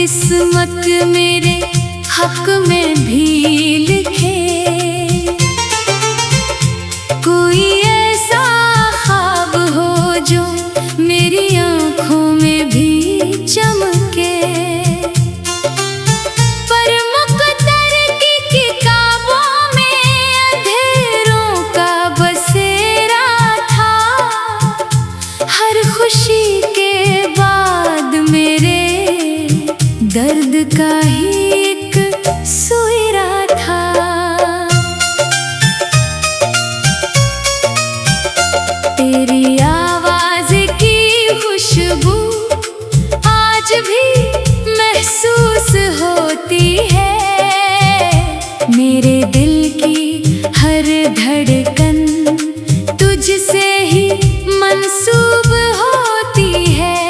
किस्मत मेरे हक में भी लिखे। कोई ऐसा ख्वाब हो जो मेरी आँखों में भी चमके। पर मुक़द्दर की किताबों में अंधेरों का बसेरा था। हर खुशी के बाद मेरे दर्द का ही एक सुइरा था। तेरी आवाज़ की खुशबू आज भी महसूस होती है। मेरे दिल की हर धड़कन तुझसे ही मंसूब होती है।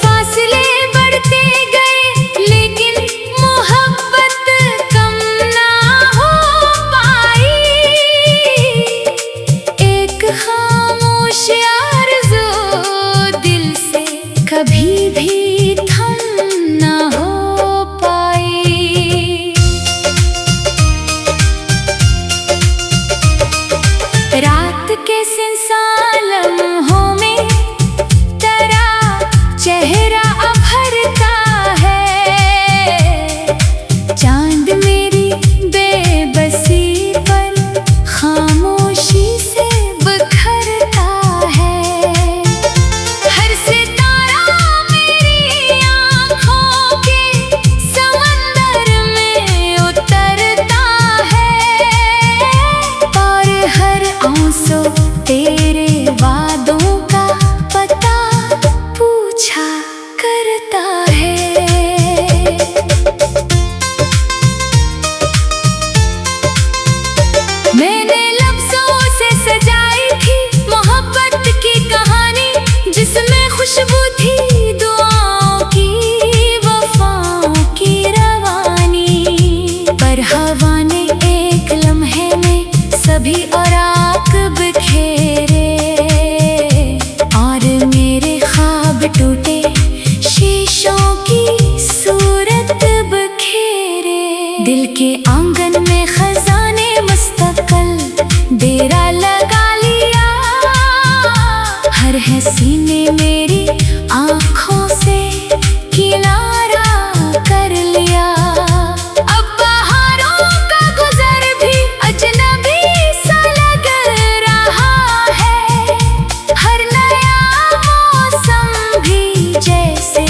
फासले बढ़ते गए लेकिन मोहब्बत कम ना हो पाई। एक खामोश आरज़ू दिल से कभी भी थम ना हो पाई। रात के सुनसान लम्हों में तेरा चेहरा उभरता है। चांद मेरी बेबसी पर खामोशी से बिखरता है। हर सितारा मेरी आँखों के समंदर में उतरता है। और हर आंसू तेरे वादों का पता पूछा करता है। मैंने लफ्ज़ों से सजाई थी मोहब्बत की कहानी, जिसमें खुशबू थी दुआओं की, वफ़ाओं की रवानी। पर हवा ने एक लम्हे में सभी औराक बिखेरे। और मेरे ख्वाब टूटे शीशों की सूरत बिखेरे। दिल के आंगन में खजाने मुस्तक़ल डेरा लगा लिया। हर हंसी ने मेरी आँखों से किनारा कर लिया। अब बहारों का गुज़र भी अजनबी सा लग रहा है। हर नया मौसम भी जैसे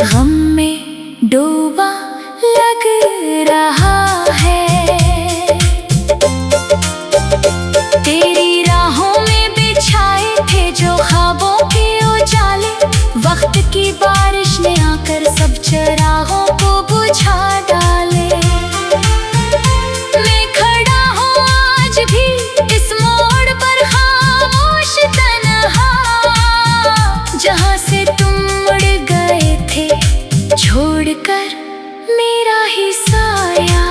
गम में डूबा लग रहा है। तेरी राहों में बिछाए थे जो ख्वाबों के उजाले, वक्त की बारिश ने आकर सब चरागों को बुझा डाले। मैं खड़ा हूँ आज भी इस मोड़ पर खामोश तन्हा, जहाँ से तुम मुड़ गए थे छोड़कर मेरा ही साया।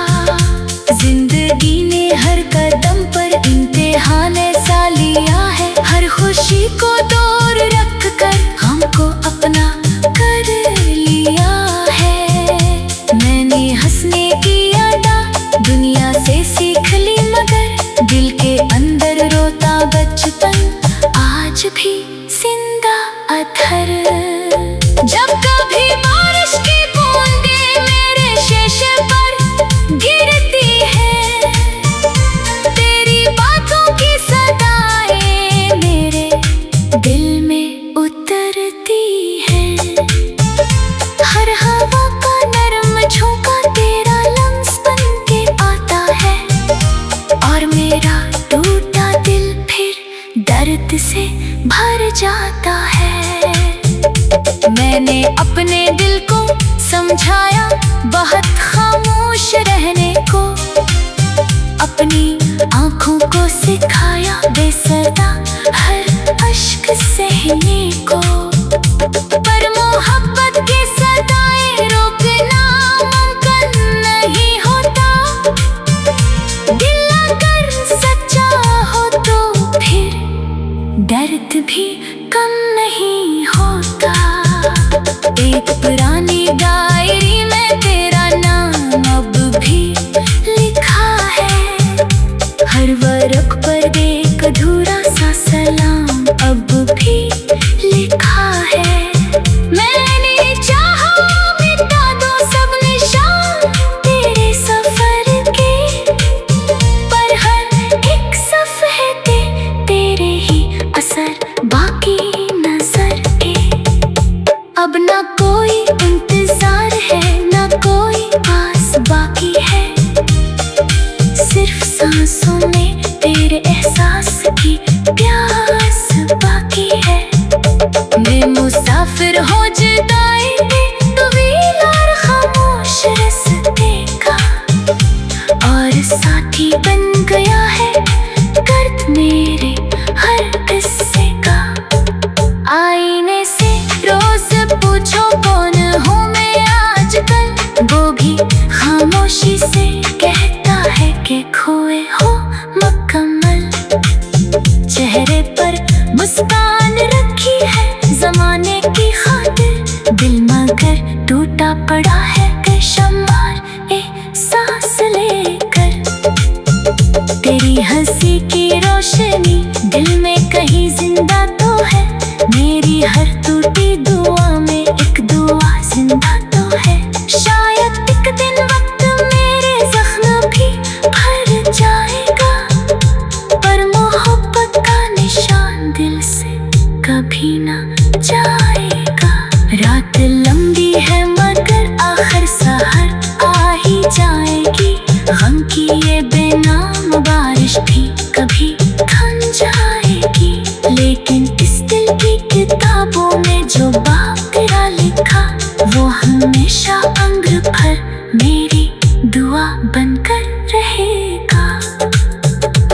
जिंदगी ने हर कदम पर इम्तिहान ऐसा लिया है। हर खुशी को दूर रख कर हमको अपना कर लिया है। मैंने हंसने की अदा दुनिया से सीख ली, मगर दिल के अंदर रोता बचपन आज भी जिंदा अधर। जब कभी बारिश की बूंदें मेरे शीशे पर गिरती है, तेरी बातों की सदाएं मेरे दिल में उतरती हैं। हर हवा का नरम झोंका तेरा लम्स बन के आता है। और मेरा टूटा दिल फिर दर्द से भर जाता है। मैंने अपने दिल को समझाया बहुत खामोश रहने को। अपनी आँखों को सिखाया बेसरदा हर अश्क सहने को। पर मोहब्बत के सदाएं रोकना मुमकिन नहीं होता। दिल अगर सच्चा हो तो फिर दर्द भी कम नहीं होता। एक पुरानी डायरी में तेरा नाम अब भी लिखा है। हर वर्क पर एक अधूरा सा सलाम अब भी लिखा है। मैंने चाहा मिटा दो सब निशान तेरे सफर के, पर हर एक सफर पे तेरे ही असर बाकी नजर के। अब ना कोई इंतजार है, ना कोई आस बाकी है, सिर्फ सांसों में तेरे एहसास की प्यास बाकी है। मैं मुसाफिर हो जुदाई में तवील और खामोश रास्ते का, और साथी बन गया है दर्द मेरे हर किस्से का। आईने से रोज पूछो कौन हूँ मैं आजकल, वो भी खामोशी से कहता है कि खोए हो मुकम्मल। चेहरे पर मुस्कान रखी है जमाने की खातिर, दिल मगर टूटा पड़ा है कशमार एहसास लेकर। तेरी हंसी की रोशनी दिल में कहीं जिंदा तो है, मेरी हर टूटी दुआ में एक दुआ जिंदा तो है। शायद एक दिन वक्त मेरे जख्म भी भर जाएगा, पर मोहब्बत का निशान दिल से कभी ना जाएगा। रात लंबी है मगर आखिर सहर आ ही जाएगी, गम की ये बेनाम बारिश भी कभी थम जाएगी। लेकिन इस दिल की किताबों में जो बात तेरा लिखा, वो हमेशा अम्र भर मेरी दुआ बनकर रहेगा।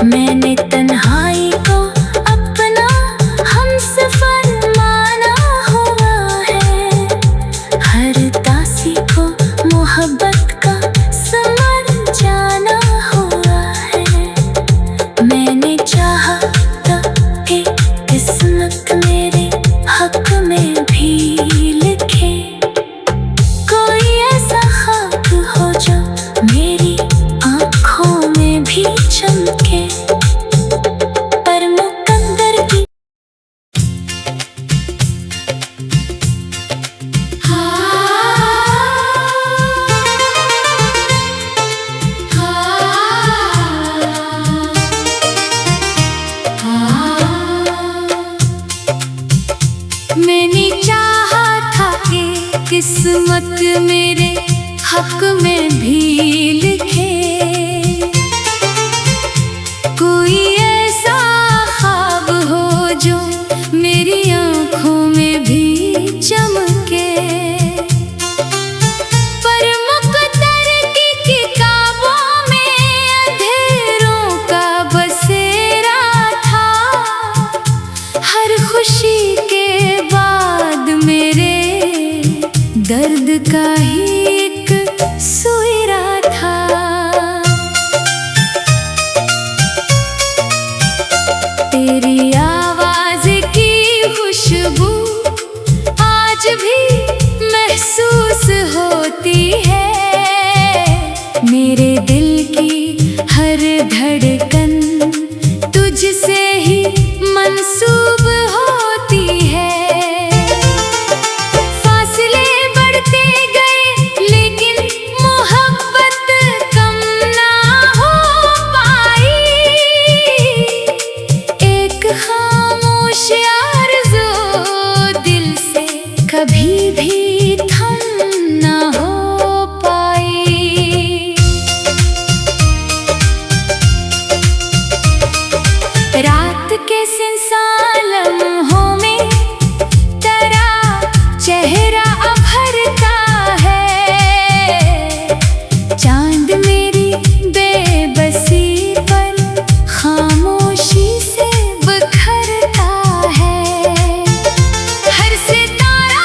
मैंने तन्हाई को अपना हमसफर माना हुआ है, हर दासी को मोहब्बत का समर जाना हुआ है। मैंने चाहा था कि किस्मत मेरे हक में भी लिखे, कोई ऐसा खाक हो जो मेरी आँखों में भी चमके, पर मुकद्दर की मैंने चाहा था कि किस्मत मेरे हक में भी लिखे, कोई ऐसा ख्वाब हो जो मेरी आँखों में भी चमके, पर मुकद्दर की किताबों में अंधेरों का बसेरा था। हर खुशी के बाद मेरे दर्द का ही एक सुइरा था। तेरी आवाज की खुशबू आज भी महसूस होती है, मेरे दिल की हर धड़कन तुझसे ही मंसूब होती है। फासले बढ़ते गए लेकिन मोहब्बत कम ना हो पाई, एक खामोश आरज़ू दिल से कभी भी थम ना हो पाई। रात के सुनसान लम्हों में तेरा चेहरा उभरता है, चांद मेरी बेबसी पर खामोशी से बिखरता है। हर सितारा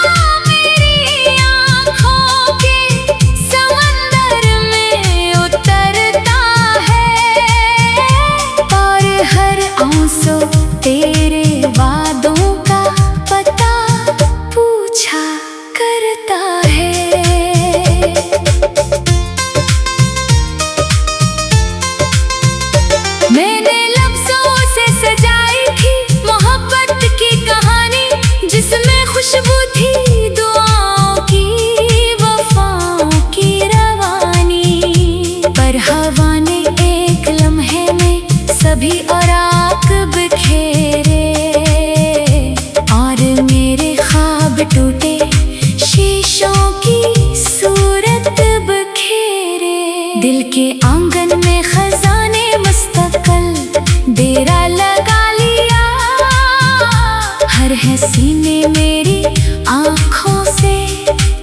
प्यार है सीने मेरी आँखों से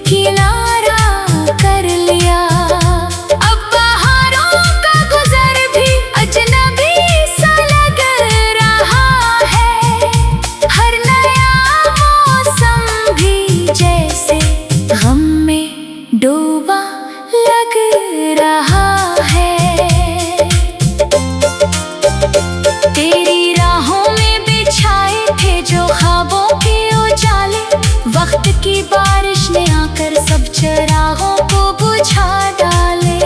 किनारा कर लिया। अब बहारों का गुजर भी अजनबी सा लग रहा है। हर नया मौसम भी जैसे गम में डूबा लग रहा है। तेरी राहों में बिछाए थे जो ख्वाबों के उजाले, वक्त की बारिश ने आकर सब चरागों को बुझा डाले।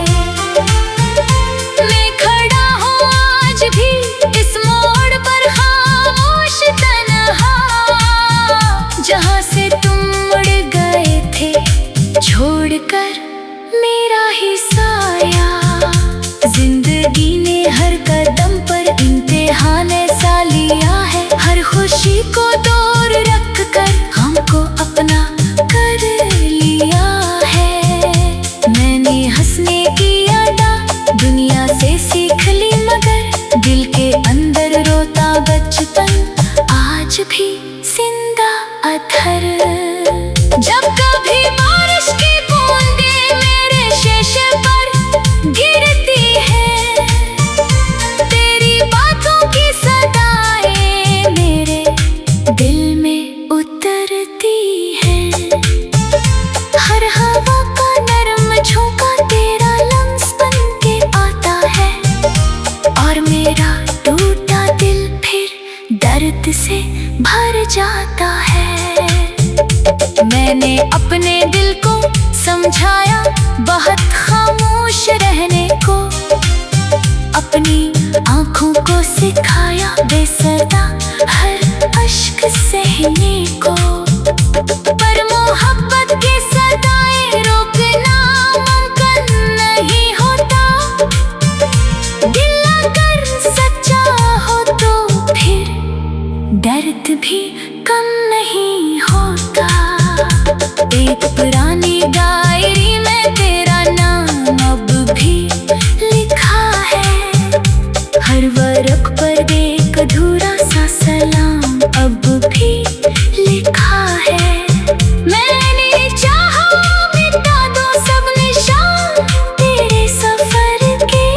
मैं खड़ा हूँ आज भी इस मोड़ पर खामोश तन्हा, जहाँ से तुम मुड़ गए थे छोड़कर मेरा ही साया। जिंदगी ने हर कदम पर इम्तिहान ऐसा लिया है, हर खुशी को दूर रख कर हमको अपना कर लिया है। मैंने हंसने की अदा दुनिया से सीख ली, मगर दिल के अंदर रोता बचपन आज भी जिंदा अधर। जब कभी बारिश की बूंदें मेरे शीशे पर गिरती है, तेरी बातों की सदाएं मेरे दिल में उतरती है। हर हवा का नरम झोंका तेरा लम्स बन के आता है, और मेरा टूटा दिल फिर दर्द से भर जाता है। मैंने अपने दिल को समझाया बहुत खामोश रहने को, अपनी आँखों को सिखाया बेसदा हर अश्क सहने को। पर मोहब्बत की सदाएं रोकना मुमकिन नहीं होता, दिल अगर सच्चा हो तो फिर दर्द भी कम नहीं होता। एक पुरानी डायरी में तेरा नाम अब भी लिखा है, हर वर्क पर एक अधूरा सा सलाम अब भी लिखा है। मैंने चाहा मिटा दो सब निशान तेरे सफर के,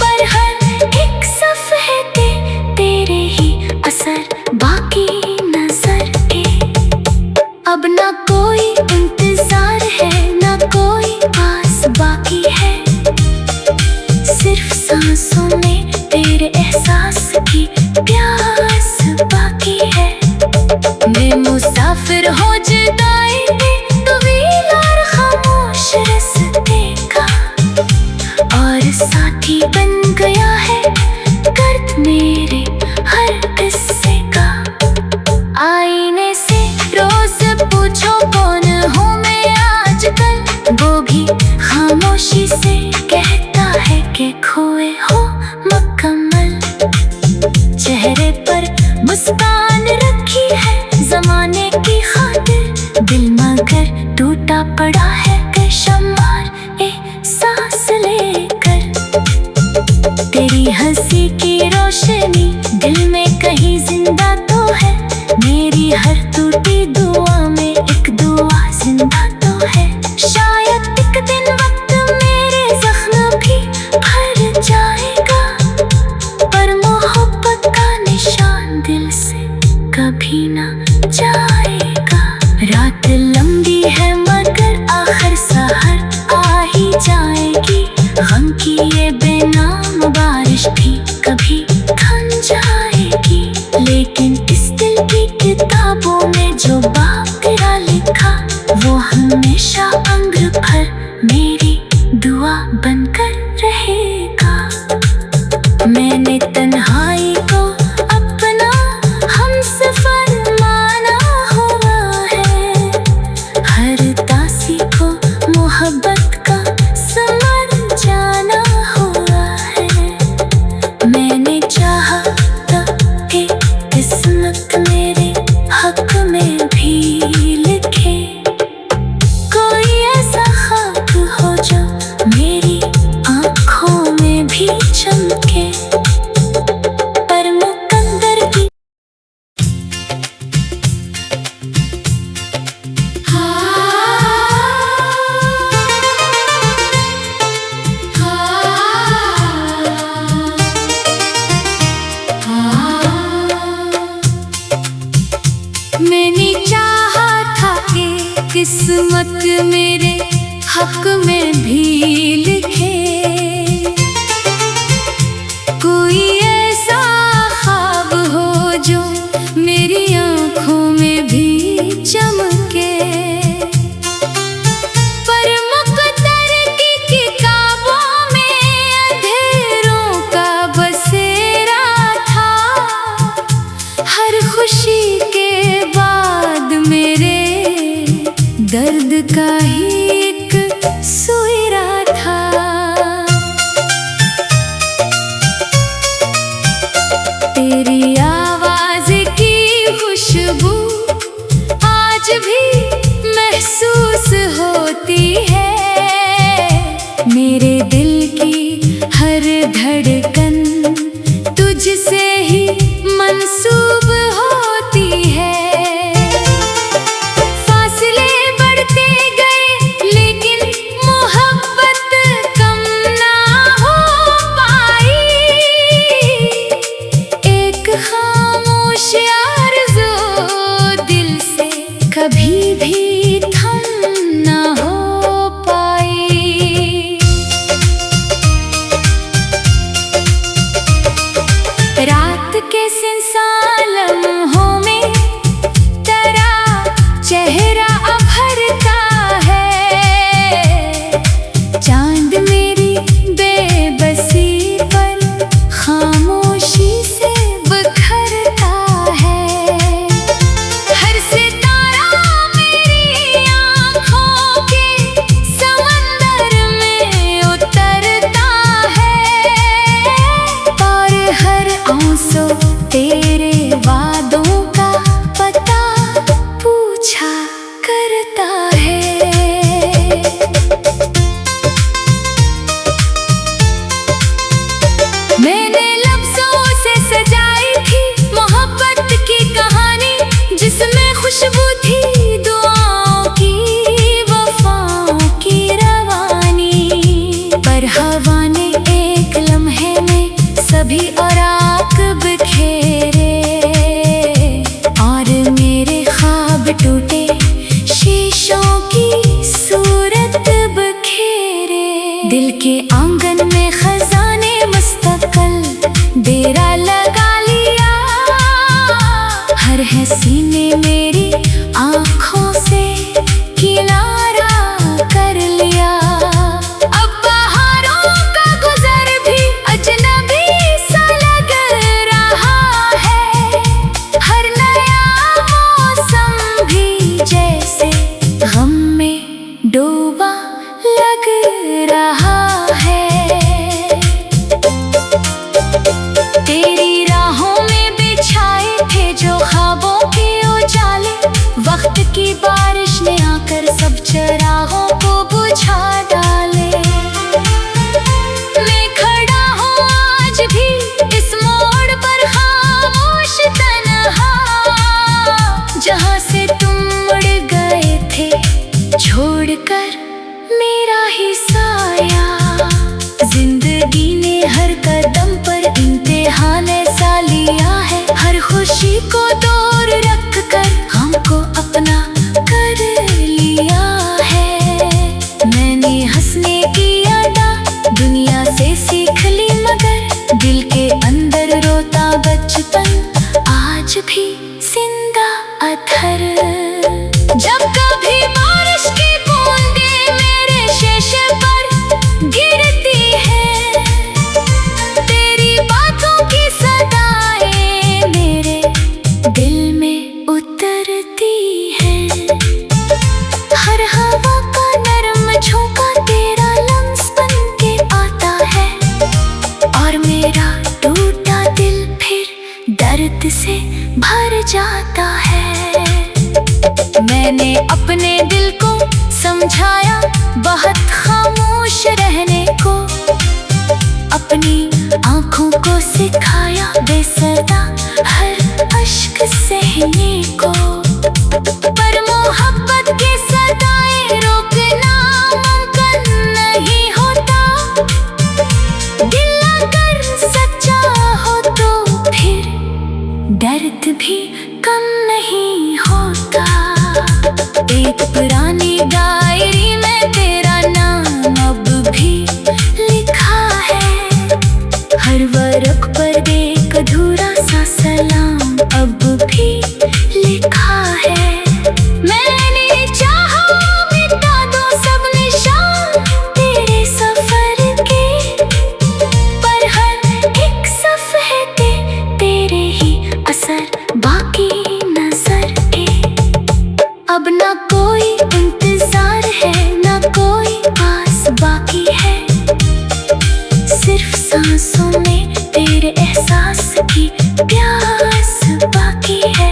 पर हर एक सफ़े पे तेरे ही असर बाकी नजर के। अब ना कोई इंतजार है ना कोई आस बाकी है, सिर्फ सांसों में तेरे एहसास की प्यास बाकी है। मैं मुसाफिर हो जुदाई में तवील और खामोश रास्ते का, और साथी बन गया है दर्द मेरे हर किस्से का। आईने से रोज पूछो कौन हूँ मैं आजकल, वो भी खामोशी से कहता है कि खोए हो मुकम्मल। चेहरे पर मुस्कान रखी है जमाने की खातिर, दिल मगर टूटा पड़ा है कि शम्मार ए सांस लेकर। तेरी हंसी की रोशनी दिल में कहीं जिंदा तो है, मेरी हर टूटी दुआ में एक दुआ जिंदा तो है। शायद एक दिन वक्त मेरे जख्म भी भर जाएगा, पर मोहब्बत का निशान दिल से कभी ना जाएगा। रात लंबी है मगर आखिर सहर आ ही जाएगी, गम की ये बेनाम बारिश भी कभी थम जाएगी। लेकिन इस दिल की किताबों में जो बात तेरा लिखा, वो हमेशा उम्र भर मेरी दुआ बनकर रहेगा। मैंने तन्हाई को अपना हमसफर माना हुआ है, हर दासी को मोहब्बत का समर जाना हुआ है। मैंने चाहा था कि किस्मत किस्मत मेरे हक में भी लिखे। कोई ऐसा ख्वाब हो जो मेरी आँखों में भी चमके। पर मुक़द्दर की किताबों में अंधेरों का बसेरा था। हर खुशी के बाद मेरे दर्द का ही एक सुइरा था। तेरी आवाज़ की खुशबू आज भी महसूस होती है। मेरे दिल की हर धड़कन तुझसे ही मंसूब होती है। फासले बढ़ते गए लेकिन मोहब्बत कम ना हो पाई। एक खामोश आरज़ू दिल से कभी भी थम ना हो पाई। रात के सुनसान लम्हों में तेरा चेहरा उभरता है। चांद मेरी बेबसी पर खामोशी से बिखरता है। हर सितारा मेरी आँखों के समंदर में उतरता है। और हर आंसू तेरे वादों का पता पूछा करता है। मैंने लफ्ज़ों से सजाई थी मोहब्बत की कहानी, जिसमें खुशबू थी दुआओं की, वफ़ाओं की रवानी। पर हवा ने एक लम्हे में सभी औराक बिखेरे। और मेरे ख्वाब टूटे शीशों की सूरत बिखेरे। दिल के आंगन में खजाने मुस्तक़िल डेरा लगा लिया। हर हंसी ने मेरी आँखों से किनारा कर लिया। अब बहारों का गुज़र भी अजनबी सा लग रहा है। हर नया मौसम भी जैसे गम में डूबा लग रहा है। तेरी राहों में बिछाए थे जो ख्वाबों के उजाले, वक्त की बारिश ने आकर सब चरागों को बुझा डाले। मैं खड़ा हूँ आज भी इस मोड़ पर खामोश तन्हा, जहाँ से तुम मुड़ गए थे छोड़कर मेरा ही साया। जिंदगी ने हर कदम पर इम्तिहान ऐसा लिया है। हर खुशी को दूर रख कर हमको अपना कर लिया है। मैंने हंसने की अदा दुनिया से सीख ली, मगर दिल के अंदर रोता बचपन आज भी जिंदा अधर। जब कभी बारिश की बूंदें मेरे शीशे पर गिरती है, तेरी बातों की सदाएं मेरे दिल में उतरती हैं। हर हवा का नरम झोंका तेरा लम्स बन के आता है। और मेरा टूटा दिल फिर दर्द से भर जाता है। मैंने अपने दिल को समझाया बहुत खामोश रहने को। अपनी आँखों को सिखाया बेसदा हर अश्क सहने को। पर मोहब्बत के सदाएं रोकना मुमकिन नहीं होता। दिल अगर सच्चा हो तो फिर दर्द भी कम नहीं होता। एक पुरानी डायरी में तेरा नाम अब भी लिखा है। हर वर्क पर एक अधूरा सा सलाम अब भी लिखा है। मैंने चाहा मिटा दो सब निशान तेरे सफर के, पर हर एक सफे पे तेरे ही असर बाकी नजर के। अब ना कोई इंतजार है, ना कोई आस बाकी है, सिर्फ सांसों में तेरे एहसास की प्यास बाकी है।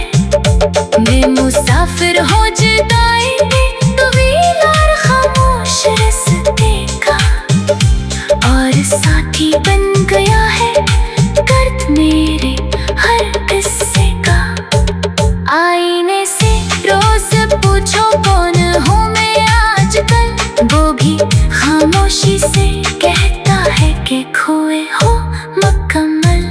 मैं मुसाफिर हो जुदाई में, तवील और खामोश रास्ते का, और साथी बन गया है दर्द मेरे हर किस्से का। आईने से रोज पूछो कौन हूँ मैं आजकल, वो भी खामोशी से कहता है कि खोए हो मुकम्मल।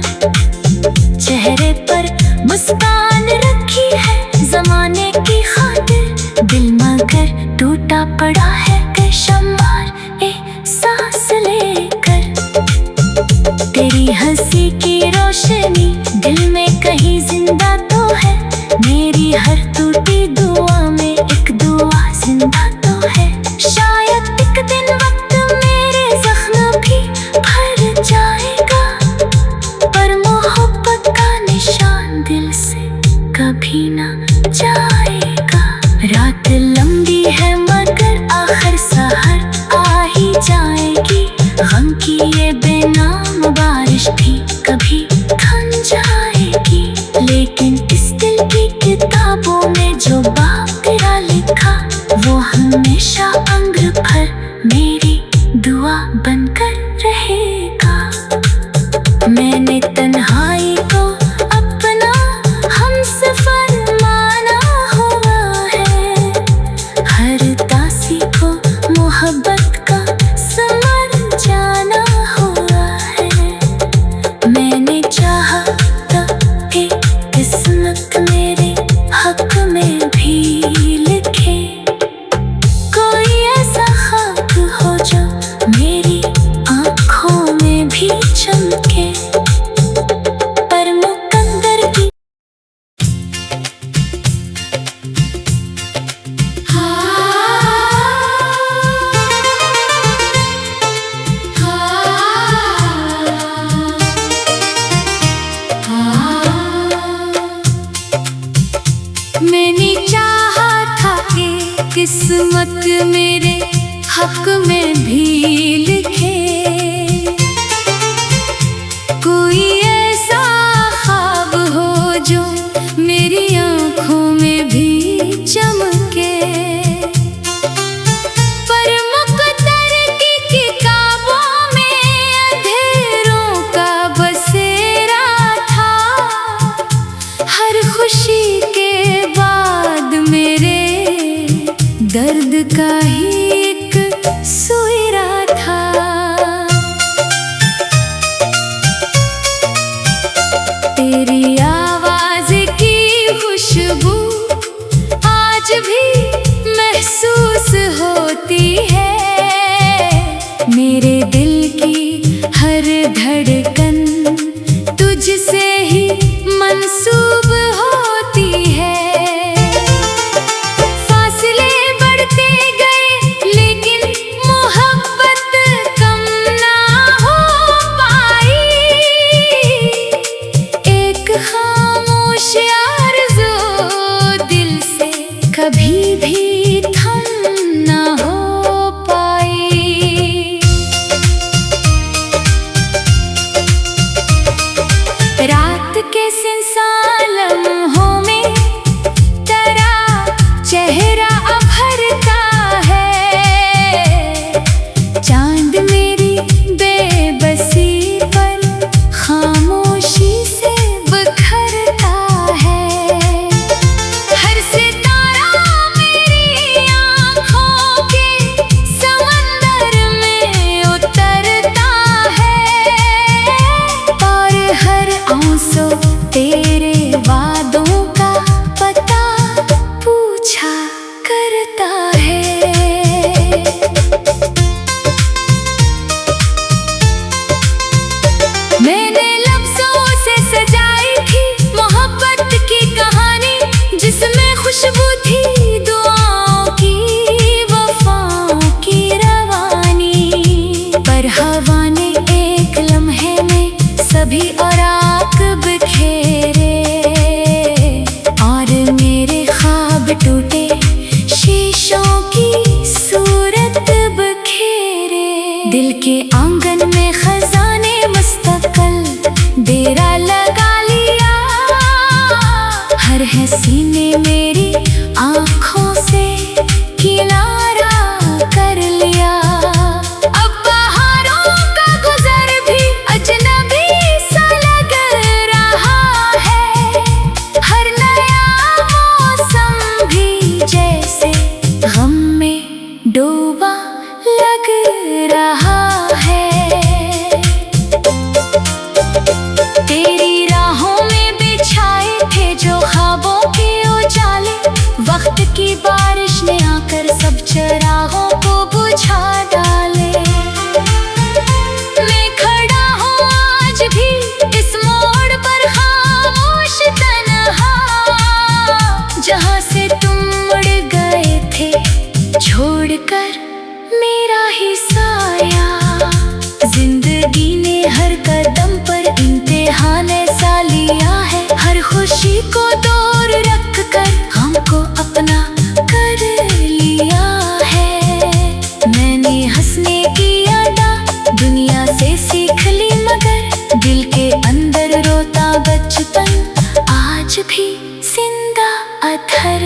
चेहरे पर मुस्कान रखी है जमाने की खातिर, दिल मगर टूटा पड़ा है बेशुमार एहसास लेकर। तेरी हंसी की रोशनी दिल में कहीं जिंदा तो है, मेरी हर टूटी दुआ में एक दुआ जिंदा तो है। शायद एक दिन वक्त मेरे जख्म भी भर जाएगा, पर मोहब्बत का निशान दिल से कभी ना जाएगा। रात लंबी है मगर आखिर सहर आ ही जाएगी, गम की ये बेनाम बारिश भी कभी थम जाएगी। लेकिन इस दिल की किताबों में जो बाब तेरा लिखा, वो हमेशा उम्र भर मेरी दुआ बनकर रहेगा। मैंने तन्हाई को अपना हमसफर माना हुआ है, हर दासी को मोहब्बत का समर जाना हुआ है। मैंने चाहा था कि किस्मत मेरे हक में भी लिखे, कोई ऐसा खाब हो जो मेरी आँखों में भी चमके, पर मुकद्दर की मैंने चाहा था कि किस्मत मेरे हक में भी लिखे, कोई ऐसा ख्वाब हो जो मेरी आँखों में भी चमके, पर मुकद्दर की किताबों में अंधेरों का बसेरा था। हर खुशी के बाद मेरे दर्द का ही एक सुइरा था। तेरी आवाज की खुशबू आज भी महसूस होती है, मेरे दिल की हर धड़कन तुझसे ही मंसूब होती है। फासले बढ़ते गए लेकिन मोहब्बत कम ना हो पाई, एक खामोश आरज़ू दिल से कभी भी थम ना हो पाई। रात के सुनसान लम्हों में तेरा चेहरा उभरता है, चांद मेरी बेबसी पर खामोशी से बिखरता है। हर सितारा किसी ने मेरी आँखों से किनारा कर लिया। अब बहारों का गुजर भी अजनबी सा लग रहा है। हर नया मौसम भी जैसे गम में डूबा लग रहा है। तेरी राहों में बिछाए थे जो ख्वाबों के उजाले, वक्त की बारिश ने आकर सब चरागों को बुझा डाले। मैं खड़ा हूँ आज भी इस मोड़ पर खामोश तन्हा, जहाँ से तुम मुड़ गए थे छोड़कर मेरा ही साया। जिंदगी ने हर कदम पर इम्तिहान ऐसा लिया है। हर खुशी को दूर रख कर हमको अपना कर लिया है। मैंने हंसने की अदा दुनिया से सीख ली, मगर दिल के अंदर रोता बचपन आज भी जिंदा अधर